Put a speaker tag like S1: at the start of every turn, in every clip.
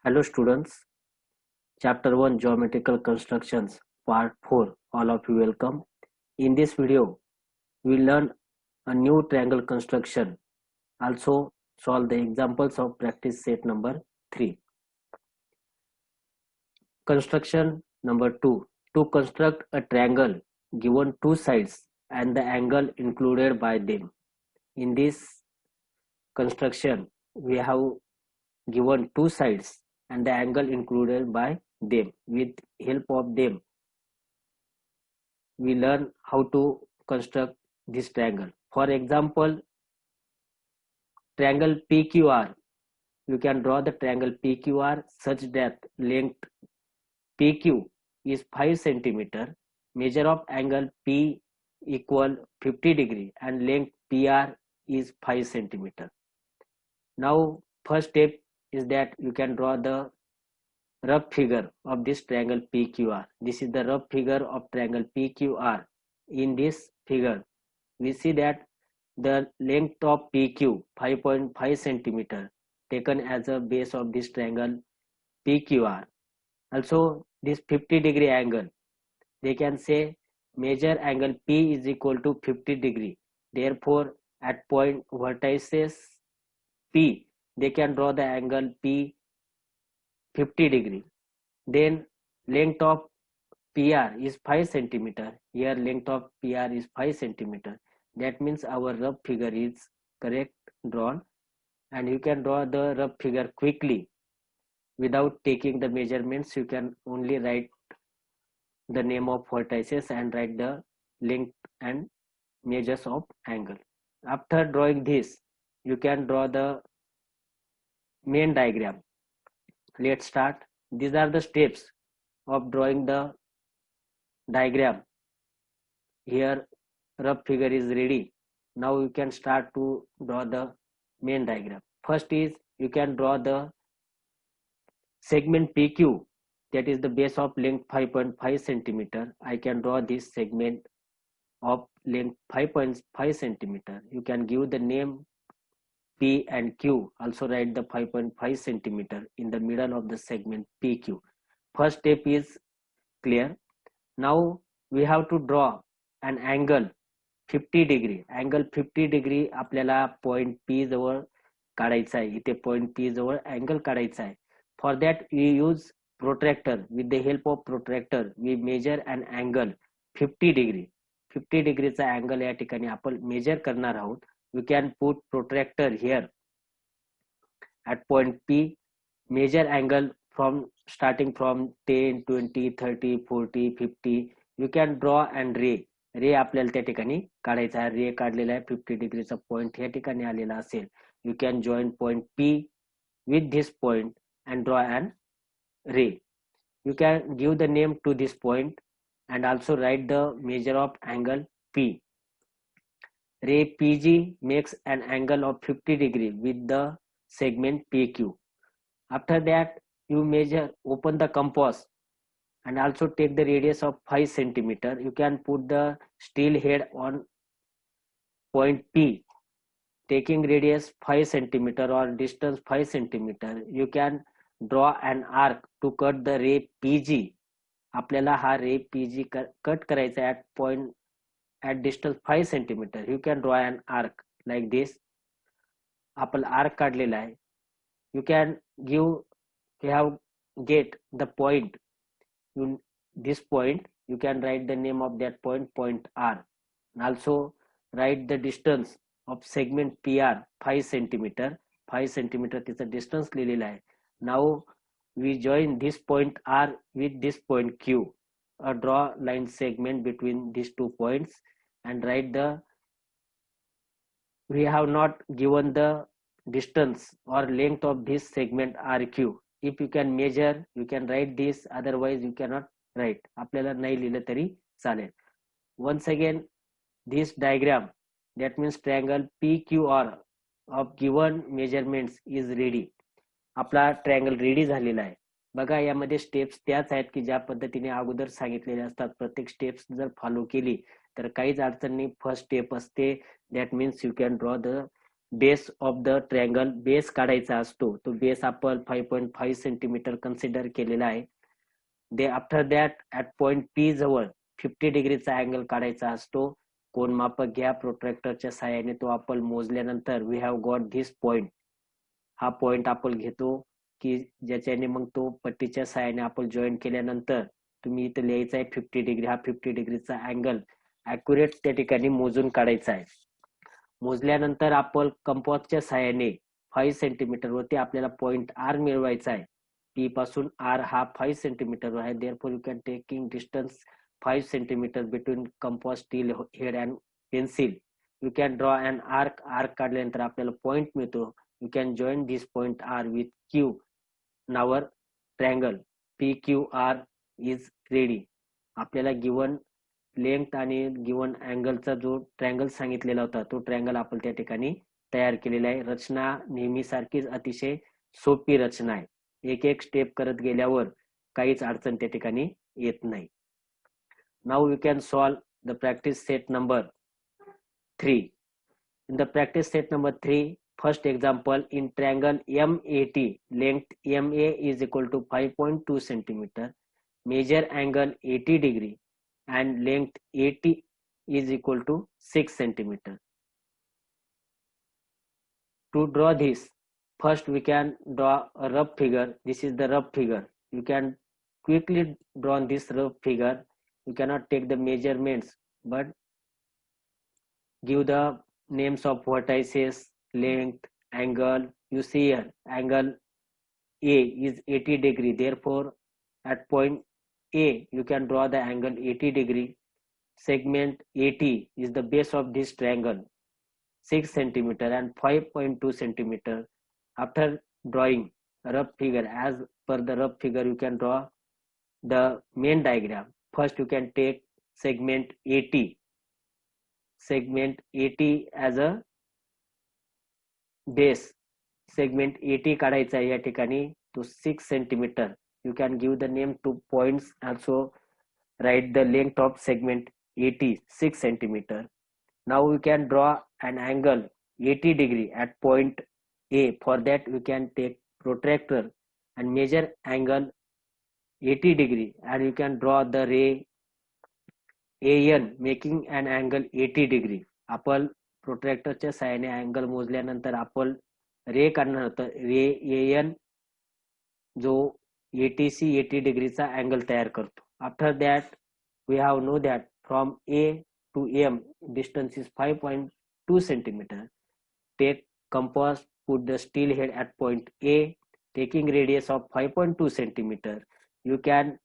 S1: Hello students, chapter 1 geometrical constructions part 4. All of you welcome. In this video, we learn a new triangle construction. Also solve the examples of practice set number 3. Construction number 2. To construct a triangle given two sides and the angle included by them. In this construction, we have given two sides and the angle included by them. With help of them, we learn how to construct this triangle. For example, triangle PQR. You can draw the triangle PQR such that length PQ is 5 centimeter, measure of angle P equal 50 degree and length PR is 5 centimeter. Now first step is that you can draw the rough figure of this triangle PQR. This is the rough figure of triangle PQR. In this figure, we see that the length of PQ 5.5 centimeter taken as a base of this triangle PQR. Also this 50 degree angle, they can say measure angle P is equal to 50 degree. Therefore at point vertices P, they can draw the angle P 50 degree. Then length of PR is 5 centimeter. Here length of PR is 5 centimeter. That means our rough figure is correct drawn, and you can draw the rough figure quickly without taking the measurements. You can only write the name of vertices and write the length and measures of angle. After drawing this, you can draw the main diagram. Let's start. These are the steps of drawing the diagram. Here rough figure is ready. Now you can start to draw the main diagram. First is you can draw the segment PQ, that is the base of length 5.5 centimeter. I can draw this segment of length 5.5 centimeter. You can give the name P and Q. Also write the 5.5 centimeter in the middle of the segment PQ. First step is clear. Now we have to draw an angle 50 degree. Angle 50 degree आपल्याला point P जवळ काढायचा आहे. इथे point P जवळ angle काढायचा आहे. For that we use protractor. With the help of protractor we measure an angle 50 degree. 50 degreeचा angle या ठिकाणी आपण मेजर करणार आहोत. We can put protractor here at point P. Measure angle from starting from 10, 20, 30, 40, 50. You can draw and ray. रे आपल्याला त्या ठिकाणी काढायचा आहे. रे काढलेला आहे. 50 डिग्रीचा पॉइंट या ठिकाणी आलेला असेल. You can join point P with this point and draw an ray. You can give the name to this point and also write the measure of angle P. Ray PG makes an angle of 50 degree with the segment PQ. After that you measure, open the compass and also take the radius of 5 centimeter. You can put the steel head on point P, taking radius 5 centimeter or distance 5 centimeter. You can draw an arc to cut the ray PG. आपल्याला हा रे PG cut करायचा at point at distance 5 centimeter. You can draw an arc like this. आपण arc काढलेला आहे. You can give, you have get the point. This point you can write the name of that point, point R, and also write the distance of segment PR 5 centimeter. 5 centimeter is the distance लिहिलेला आहे. Now we join this point R with this point Q, or draw line segment between these 2 points and write the, we have not given the distance or length of this segment RQ. If you can measure, you can write this, otherwise you cannot write. आपल्याला नाही लिहिलं तरी चालेल. Once again, this diagram, that means triangle PQR of given measurements is ready. आपला triangle ready झालेला आहे. बघा यामध्ये स्टेप्स त्याच आहेत की ज्या पद्धतीने अगोदर सांगितलेले असतात. प्रत्येक स्टेप्स जर फॉलो केली तर काहीच अडचण नाही. फर्स्ट स्टेप असते, that means you can draw the base of the triangle base काढायचा असतो. तो बेस आपण 5.5 सेंटीमीटर कन्सिडर केलेला आहे. They after that at point P जवळ 50 डिग्रीचा अँगल काढायचा असतो. कोन मापक घ्या, प्रोट्रॅक्टरच्या साहाय्याने तो आपण मोजल्यानंतर we have got this point. हा पॉइंट आपण घेतो की ज्याच्याने मग तो पट्टीच्या साहाय्याने आपण जॉईन केल्यानंतर तुम्ही इथं लिहायचा आहे 50 डिग्री. हा 50 डिग्रीचा अँगल ॲक्युरेट त्या ठिकाणी मोजून काढायचा आहे. मोजल्यानंतर आपण कंपासच्या साहाय्याने 5 सेंटीमीटर वरती आपल्याला पॉइंट आर मिळवायचा आहे. पी पासून आर हा 5 सेंटीमीटर आहे. Therefore you can taking distance 5 centimetre between compass steel head and pencil. You can draw and arc. Arc काढल्यानंतर आपल्याला पॉइंट मिळतो. You can join this point R with Q in our triangle. PQR is ready. आपल्याला given length आणि given अँगलचा जो triangle सांगितलेला होता तो triangle आपण त्या ठिकाणी तयार केलेला आहे. रचना नेहमी सारखीच अतिशय सोपी रचना आहे. एक एक स्टेप करत गेल्यावर काहीच अडचण त्या ठिकाणी येत नाही. Now we can solve the practice set number 3. In the practice set number 3, first example, in triangle MAT, length MA is equal to 5.2 centimeter, measure angle 80 degree and length 80 is equal to 6 centimeter. To draw this, first we can draw a rough figure. This is the rough figure. You can quickly draw this rough figure. You cannot take the measurements but give the names of vertices, length, angle. You see here angle A is 80 degree. Therefore, at point A, you can draw the angle 80 degree. Segment 80 is the base of this triangle, 6 centimeter and 5.2 centimeter. After drawing a rough figure, as per the rough figure, you can draw the main diagram. First, you can take segment 80. Segment 80 as a base. Segment 80 काढायचा आहे या ठिकाणी तो 6 centimeter. You can give the name to points. Also write the length of segment 80, 6 centimeter. Now we can draw an angle 80 degree at point A. For that we can take protractor and measure angle 80 degree and you can draw the ray AN making an angle 80 degree. आपण प्रोट्रॅक्टरच्या साहाय्याने angle मोजल्यानंतर आपण रे काढणार होतं. रे N जो 80 डिग्रीचा angle तयार करतो. After that we have know that from A to M distance is 5.2 centimeter. Take compass, put the steel head at point A, taking radius of 5.2 centimeter. You can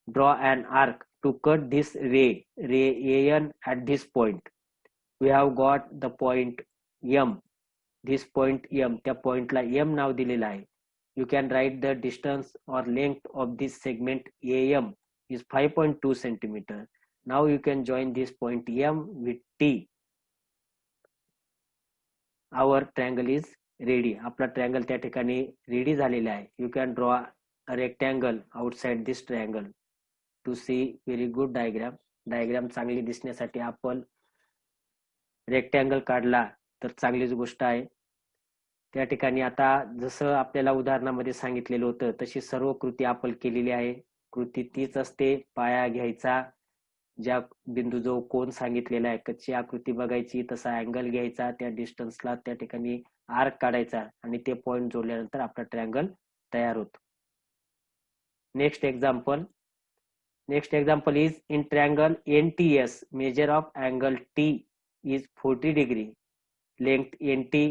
S1: draw an arc to cut this ray AN at this point. We have got the point M. This point M, त्या पॉइंटला M नाव दिलेलं आहे. You can write the distance or length of this segment AM is 5.2 centimeter. Now you can join this point M with T. Our triangle is ready. आपला triangle त्या ठिकाणी ready झालेला आहे. You can draw a rectangle outside this triangle to see very good diagram. Diagram चांगली दिसण्यासाठी आपण rectangle काढला तर चांगलीच गोष्ट आहे. त्या ठिकाणी आता जसं आपल्याला उदाहरणामध्ये सांगितलेलं होतं तशी सर्व कृती आपण केलेली आहे. कृती तीच असते. पाया घ्यायचा, ज्या बिंदू जो कोण सांगितलेला आहे कच्ची आकृती बघायची, तसा अँगल घ्यायचा, त्या डिस्टन्सला त्या ठिकाणी आर्क काढायचा आणि ते पॉइंट जोडल्यानंतर आपला ट्रायंगल तयार होतो. Next example. Next example is in triangle NTS, measure of angle T is 40 degree, length NT,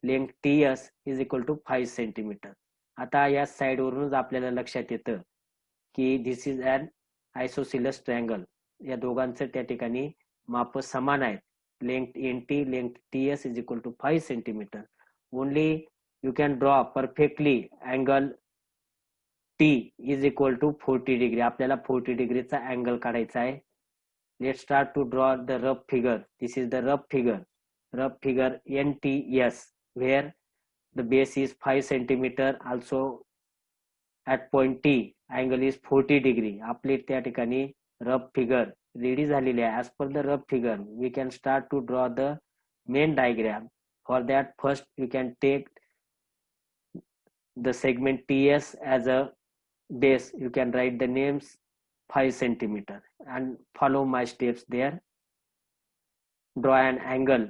S1: length TS is equal to 5 centimeter. आता या साइड वरूनच आपल्याला लक्षात येतं की this is an isosceles triangle. या दोघांचं त्या ठिकाणी माप समान आहेत. Length NT, length TS is equal to 5 centimeter. Only you can draw perfectly angle T is equal to 40 degree. आपल्याला 40 डिग्रीचा अँगल काढायचा आहे. Let's start to draw the rough figure. This is the rough figure. Rough figure NTS where the base is 5 centimeter. Also at point T angle is 40 degree. आपले त्या ठिकाणी rough figure ready झालेले आहे. As per the rough figure we can start to draw the main diagram. For that, first you can take the segment TS as a base. You can write the names 5 centimeter and follow my steps there. Draw an angle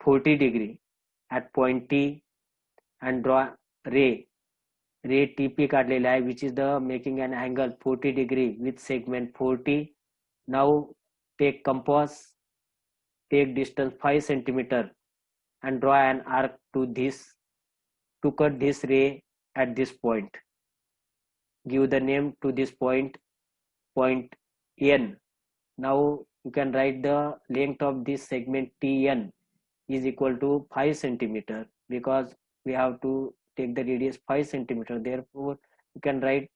S1: 40 degree at point T and draw ray TP काढलेला आहे, which is the making an angle 40 degree with segment 40. Now take compass, take distance 5 centimeter and draw an arc to cut this ray at this point. Give the name to this point N. Now you can write the length of this segment TN is equal to 5 centimeter, because we have to take the radius 5 centimeter. Therefore, you can write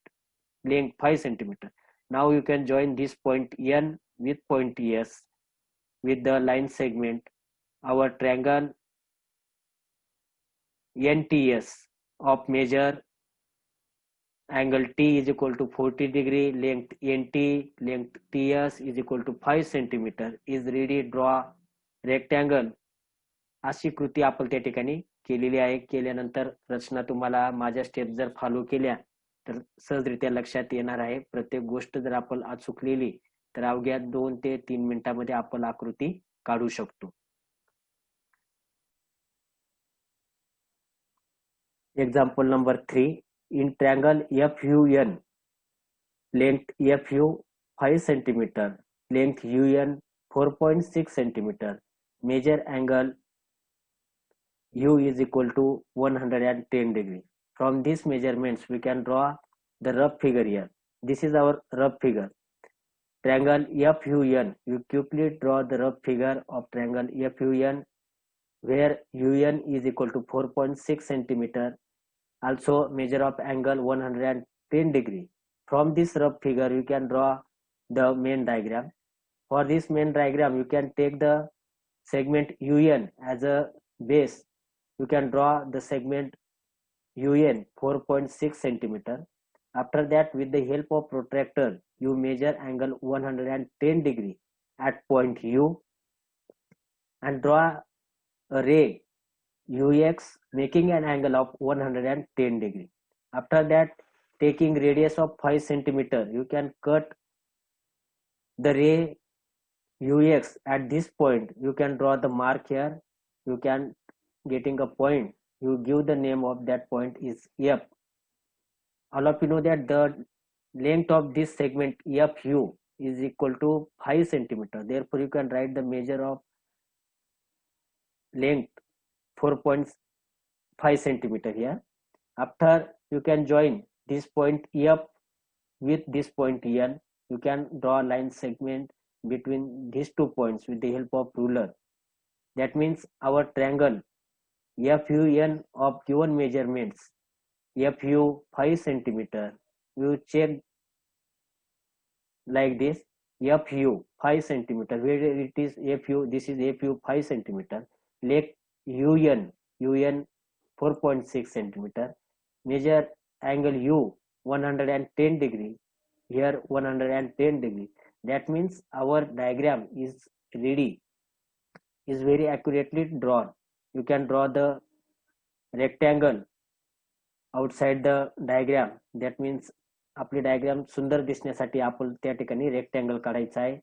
S1: length 5 centimeter. Now you can join this point N with point S with the line segment. Our triangle NTS of measure angle T is equal to 40 degree, length NT, length TS is equal to 5 centimeter is ready. Draw rectangle. अशी कृती आपण त्या ठिकाणी केलेली आहे. केल्यानंतर रचना तुम्हाला माझ्या स्टेप जर फॉलो केल्या तर सहजरित्या लक्षात येणार आहे. प्रत्येक गोष्ट जर आपण अचूक लिहिली तर अवघ्या 2 ते 3 मिनिटांमध्ये आपण आकृती काढू शकतो. Example number 3. In triangle FUN, length FU 5 centimeter, length UN 4.6 centimeter, measure angle U is equal to 110 degree. From these measurements we can draw the rough figure here. This is our rough figure. Triangle FUN. You quickly draw the rough figure of triangle FUN, where UN is equal to 4.6 centimeter. Also measure of angle 110 degree. From this rough figure you can draw the main diagram. For this main diagram you can take the segment UN as a base. You can draw the segment UN 4.6 centimeter. After that, with the help of protractor you measure angle 110 degree at point U and draw a ray UX making an angle of 110 degree. After that, taking radius of 5 centimeter, you can cut the ray UX at this point. You can draw the mark here. You can getting a point. You give the name of that point is F. All of you know that the length of this segment FU is equal to 5 centimeter. Therefore, you can write the measure of length 4.5 centimeter here. After you can join this point F with this point N. You can draw a line segment between these 2 points with the help of ruler. That means our triangle FUN of given measurements FU 5 centimeter. You check like this. FU 5 centimeter. Where it is FU? This is FU 5 centimeter. Length UN 4.6 centimeter. Measure angle U 110 degree. Here 110 degree. That means our diagram is ready, is very accurately drawn. You can draw the rectangle outside the diagram. That means आपली diagram सुंदर दिसण्यासाठी आपण त्या ठिकाणी rectangle काढायचा आहे.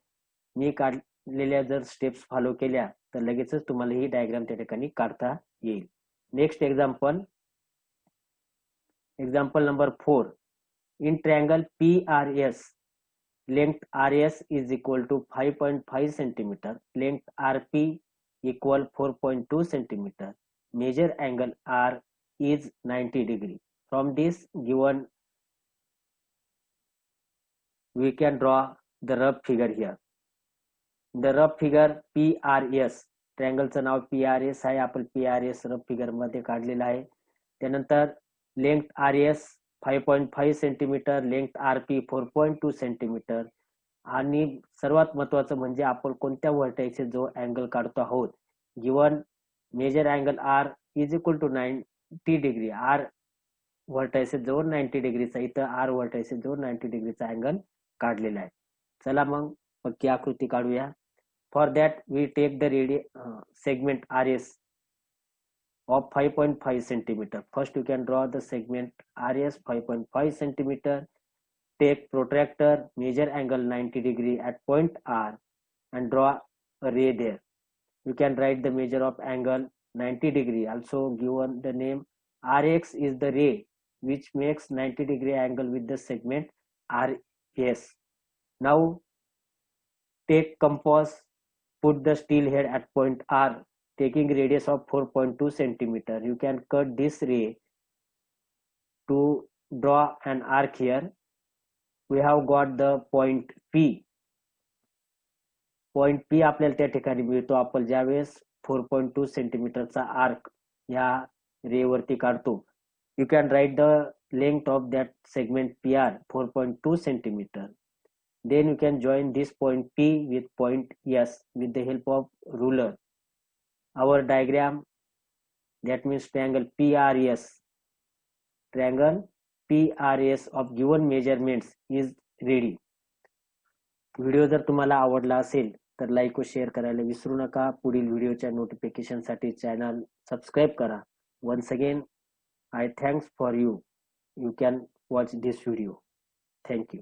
S1: मी काढलेल्या जर स्टेप्स फॉलो केल्या तर लगेचच तुम्हाला ही डायग्राम त्या ठिकाणी काढता येईल. Next example number 4. In triangle PRS, length RS is equal to 5.5 centimeter, length RP equal 4.2 centimeter, measure angle R is 90 degree. From this given we can draw the rough figure here. The rough figure PRS, ट्रायंगलचं नाव PRS आहे. आपण PRS rough figure मध्ये काढलेला आहे. त्यानंतर length RS 5.5 centimetre, length RP 4.2 centimetre. आणि सर्वात महत्त्वाचं म्हणजे आपण कोणत्या व्हर्टेक्स जो अँगल काढतो आहोत. Given measure angle R is equal to 90 degree. R vertex जवळ 90 डिग्रीचा, इथं R व्हर्टेक्स जवळ 90 डिग्रीचा अँगल काढलेला आहे. चला मग पक्की आकृती काढूया. For that we take the segment RS of 5.5 centimeter. First you can draw the segment RS 5.5 centimeter. Take protractor, measure angle 90 degree at point R and draw a ray there. You can write the measure of angle 90 degree, also given the name Rx is the ray which makes 90 degree angle with the segment RS. Now take compass, put the steel head at point R, taking radius of 4.2 centimeter. You can cut this ray to draw an arc here. We have got the point P. Point P आपल्याला त्या ठिकाणी मिळतो. आपण ज्यावेळेस 4.2 सेंटीमीटरचा arc या रे वरती काढतो. You can write the length of that segment P R 4.2 centimetre. Then you can join this point P with point S with the help of ruler. Our diagram, that means triangle PRS. Triangle PRS of given measurements is ready. Video जर तुम्हाला आवडला असेल तर like व share करायला विसरू नका. पुढील व्हिडिओच्या नोटिफिकेशनसाठी चॅनल सबस्क्राईब करा. Once again I thanks for you. You can watch this video. Thank you.